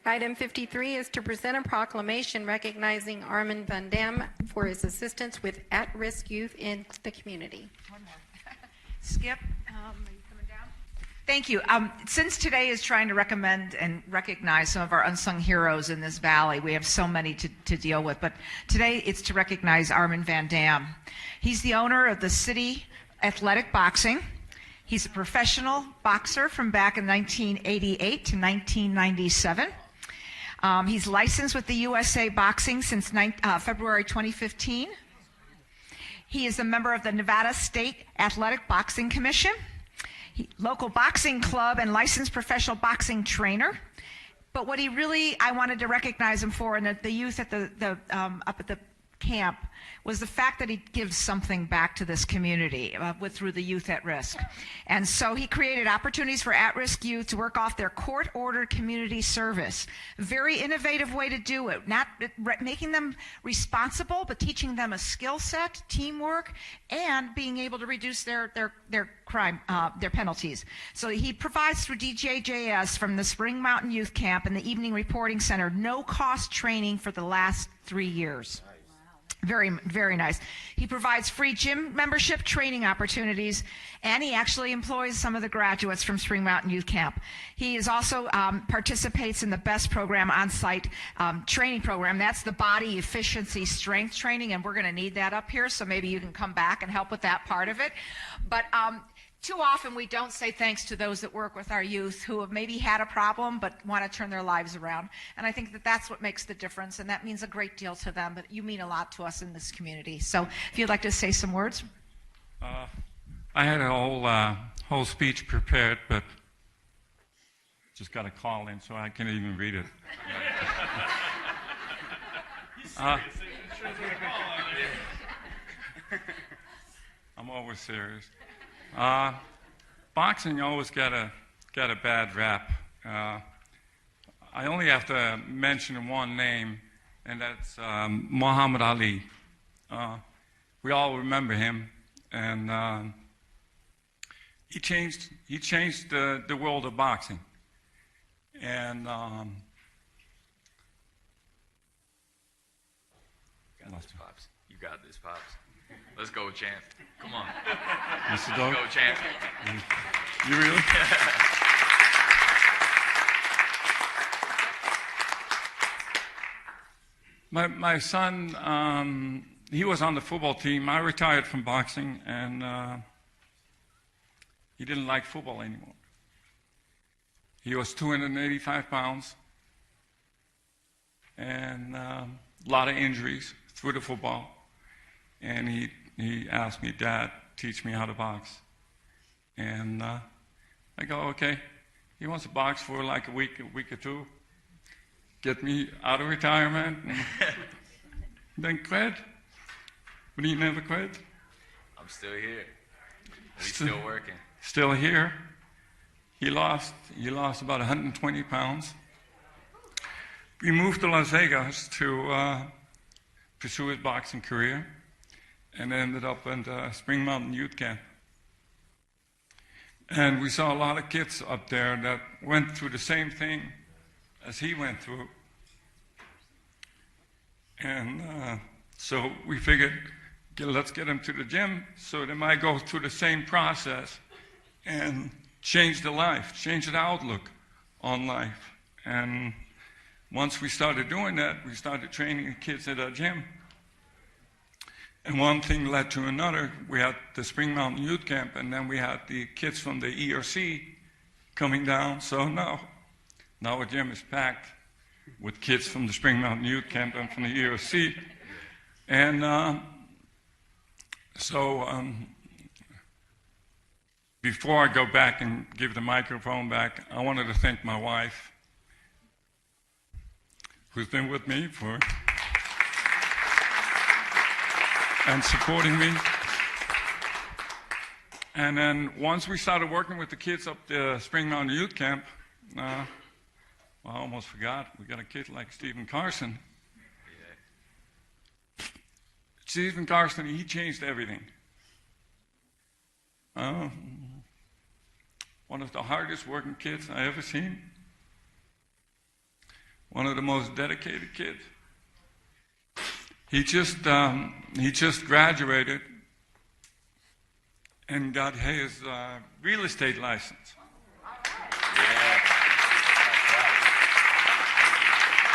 Item 53 is to present a proclamation recognizing Armin van Dam for his assistance with at-risk youth in the community. One more. Skip, are you coming down? Thank you. Since today is trying to recommend and recognize some of our unsung heroes in this valley, we have so many to deal with, but today it's to recognize Armin van Dam. He's the owner of the City Athletic Boxing. He's a professional boxer from back in 1988 to 1997. He's licensed with the USA Boxing since February 2015. He is a member of the Nevada State Athletic Boxing Commission, local boxing club, and licensed professional boxing trainer. But what I wanted to recognize him for, and the youth at up at the camp, was the fact that he gives something back to this community through the Youth at Risk. And so he created opportunities for at-risk youth to work off their court-ordered community service. Very innovative way to do it, not making them responsible, but teaching them a skill set, teamwork, and being able to reduce their crime, their penalties. So he provides through DJJS from the Spring Mountain Youth Camp and the Evening Reporting Center no-cost training for the last 3 years. Very, very nice. He provides free gym membership training opportunities, and he actually employs some of the graduates from Spring Mountain Youth Camp. He is also participates in the BEST program, on-site training program. That's the body efficiency strength training, and we're going to need that up here, so maybe you can come back and help with that part of it. But too often we don't say thanks to those that work with our youth who have maybe had a problem but want to turn their lives around. And I think that that's what makes the difference, and that means a great deal to them, but you mean a lot to us in this community. So if you'd like to say some words. I had a whole speech prepared, but just got a call in, so I can't even read it. I'm always serious. Boxing always got a bad rap. I only have to mention one name, and that's Muhammad Ali. We all remember him, and he changed the world of boxing. And you got this, Pops. You got this, Pops. Let's go, champ. Come on. Let's go, champ. You really? My son, he was on the football team. I retired from boxing, and he didn't like football anymore. He was 285 pounds, and a lot of injuries through the football. And he asked me, "Dad, teach me how to box." And I go, "Okay." He wants to box for like a week or two, get me out of retirement, and then quit. But he never quit. I'm still here. He's still working. Still here. He lost about 120 pounds. We moved to Las Vegas to pursue his boxing career, and ended up in the Spring Mountain Youth Camp. And we saw a lot of kids up there that went through the same thing as he went through. And so we figured, let's get them to the gym so they might go through the same process and change their life, change their outlook on life. And once we started doing that, we started training the kids at our gym. And one thing led to another. We had the Spring Mountain Youth Camp, and then we had the kids from the ERC coming down. So now our gym is packed with kids from the Spring Mountain Youth Camp and from the ERC. And before I go back and give the microphone back, I wanted to thank my wife, who's been with me and supporting me. And then once we started working with the kids up the Spring Mountain Youth Camp, I almost forgot, we got a kid like Stephen Carson. Yeah. Stephen Carson, he changed everything. One of the hardest working kids I ever seen. one of the most dedicated kids. He just graduated and got his real estate license. Yeah.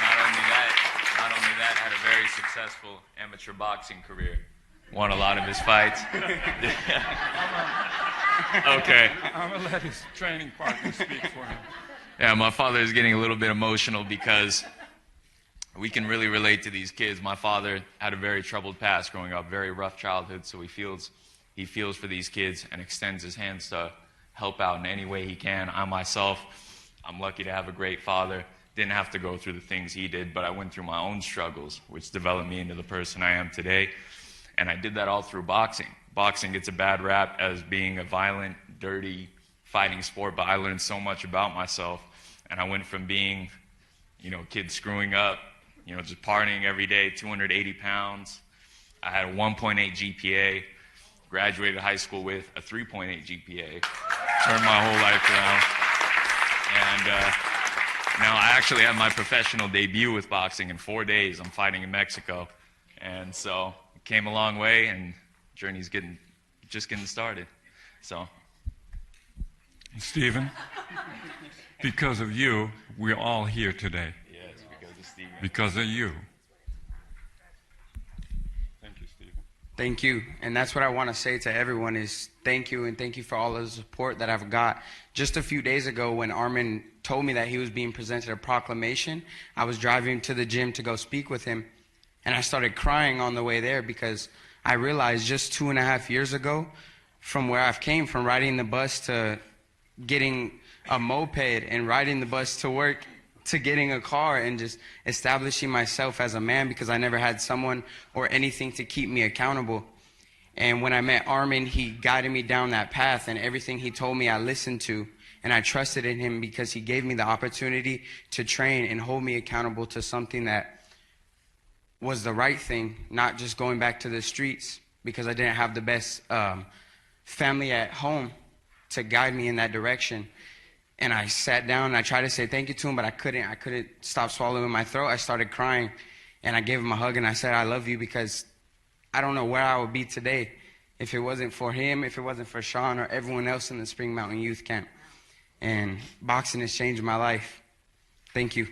Not only that, had a very successful amateur boxing career. Won a lot of his fights. Okay. I'm going to let his training partner speak for him. Yeah, my father is getting a little bit emotional because we can really relate to these kids. My father had a very troubled past growing up, very rough childhood, so he feels for these kids and extends his hands to help out in any way he can. I myself, I'm lucky to have a great father. Didn't have to go through the things he did, but I went through my own struggles, which developed me into the person I am today. And I did that all through boxing. Boxing gets a bad rap as being a violent, dirty, fighting sport, but I learned so much about myself. And I went from being, kid screwing up, just partying every day, 280 pounds. I had a 1.8 GPA, graduated high school with a 3.8 GPA, turned my whole life around. And now I actually had my professional debut with boxing in 4 days. I'm fighting in Mexico. And so it came a long way, and journey's just getting started. So. Stephen, because of you, we're all here today. Yes, because of Stephen. Because of you. Thank you, Stephen. Thank you. And that's what I want to say to everyone is thank you, and thank you for all of the support that I've got. Just a few days ago when Armin told me that he was being presented a proclamation, I was driving to the gym to go speak with him, and I started crying on the way there because I realized just 2.5 years ago, from where I've came, from riding the bus to getting a moped and riding the bus to work to getting a car and just establishing myself as a man because I never had someone or anything to keep me accountable. And when I met Armin, he guided me down that path, and everything he told me I listened to, and I trusted in him because he gave me the opportunity to train and hold me accountable to something that was the right thing, not just going back to the streets because I didn't have the best family at home to guide me in that direction. And I sat down and I tried to say thank you to him, but I couldn't stop swallowing in my throat. I started crying, and I gave him a hug and I said, I love you, because I don't know where I would be today if it wasn't for him, if it wasn't for Shawn or everyone else in the Spring Mountain Youth Camp. And boxing has changed my life. Thank you.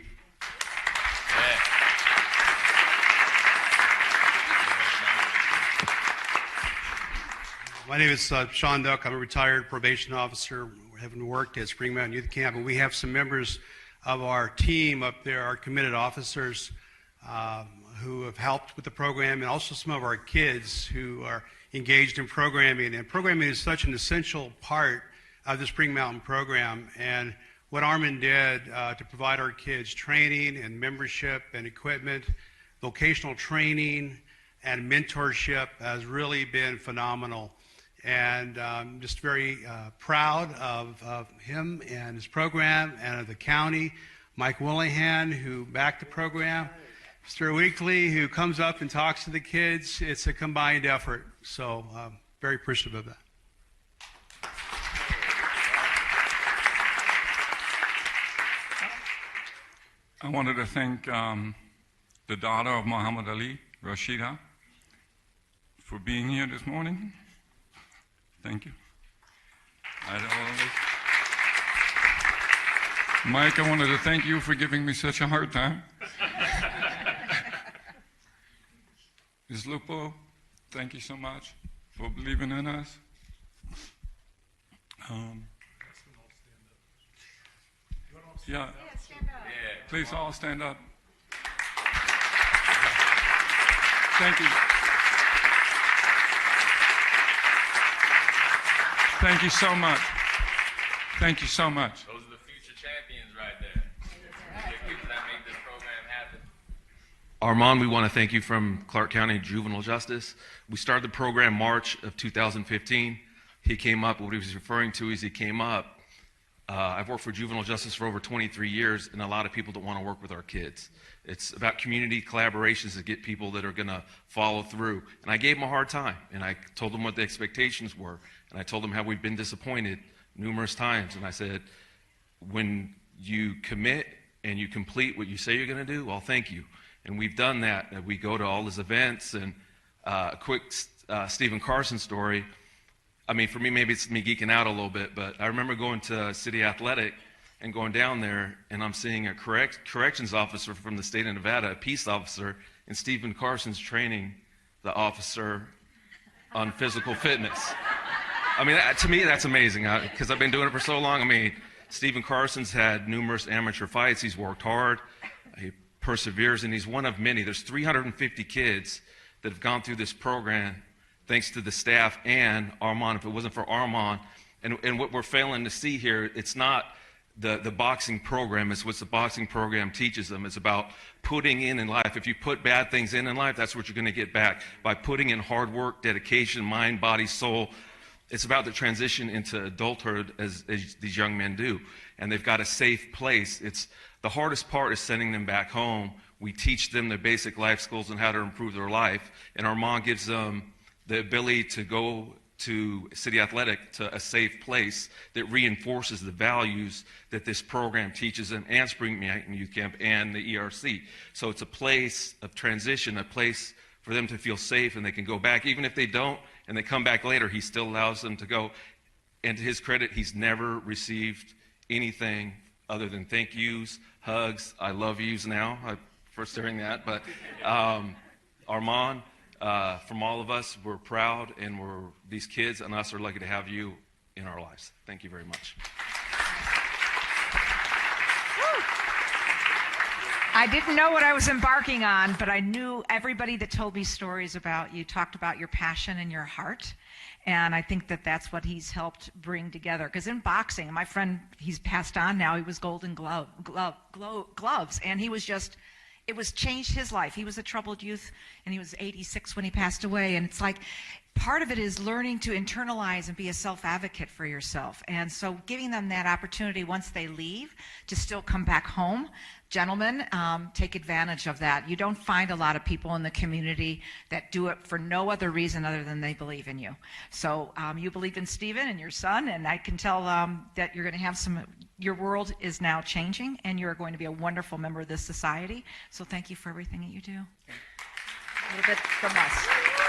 My name is Shawn Duck. I'm a retired probation officer, having worked at Spring Mountain Youth Camp, and we have some members of our team up there, our committed officers, who have helped with the program, and also some of our kids who are engaged in programming. And programming is such an essential part of the Spring Mountain program. And what Armin did to provide our kids training and membership and equipment, vocational training and mentorship has really been phenomenal. And I'm just very proud of him and his program, and of the county. Mike Willihan, who backed the program. Mr. Weekly, who comes up and talks to the kids. It's a combined effort. So very appreciative of that. I wanted to thank the daughter of Muhammad Ali, Rashida, for being here this morning. Thank you. Mike, I wanted to thank you for giving me such a hard time. Ms. Lupo, thank you so much for believing in us. Yeah, please all stand up. Thank you. Thank you so much. Thank you so much. Those are the future champions right there. The people that make this program happen. Armand, we want to thank you from Clark County Juvenile Justice. We started the program March of 2015. He came up, what he was referring to is he came up. I've worked for juvenile justice for over 23 years, and a lot of people don't want to work with our kids. It's about community collaborations to get people that are going to follow through. And I gave him a hard time, and I told him what the expectations were, and I told him how we've been disappointed numerous times. And I said, when you commit and you complete what you say you're going to do, well, thank you. And we've done that. We go to all his events. And a quick Stephen Carson story. I mean, for me, maybe it's me geeking out a little bit, but I remember going to City Athletic and going down there, and I'm seeing a corrections officer from the state of Nevada, a peace officer, and Stephen Carson's training the officer on physical fitness. I mean, to me, that's amazing, because I've been doing it for so long. I mean, Stephen Carson's had numerous amateur fights. He's worked hard. He perseveres, and he's one of many. There's 350 kids that have gone through this program thanks to the staff and Armin. If it wasn't for Armin, and what we're failing to see here, it's not the boxing program, it's what the boxing program teaches them. It's about putting in life. If you put bad things in life, that's what you're going to get back. By putting in hard work, dedication, mind, body, soul. It's about the transition into adulthood as these young men do. And they've got a safe place. The hardest part is sending them back home. We teach them the basic life skills and how to improve their life. And Armin gives them the ability to go to City Athletic, to a safe place that reinforces the values that this program teaches them, and Spring Mountain Youth Camp and the ERC. So it's a place of transition, a place for them to feel safe, and they can go back. Even if they don't and they come back later, he still allows them to go. And to his credit, he's never received anything other than thank yous, hugs, I love yous now. I'm first hearing that. But Armin, from all of us, we're proud, and these kids and us are lucky to have you in our lives. Thank you very much. I didn't know what I was embarking on, but I knew everybody that told me stories about you talked about your passion and your heart. And I think that that's what he's helped bring together. Because in boxing, my friend, he's passed on now, he was Golden Gloves. And he was just, it was changed his life. He was a troubled youth, and he was 86 when he passed away. And it's like, part of it is learning to internalize and be a self-advocate for yourself. And so giving them that opportunity once they leave to still come back home. Gentlemen, take advantage of that. You don't find a lot of people in the community that do it for no other reason other than they believe in you. So you believe in Stephen and your son, and I can tell that you're going to have your world is now changing, and you're going to be a wonderful member of this society. So thank you for everything that you do. A little bit from us.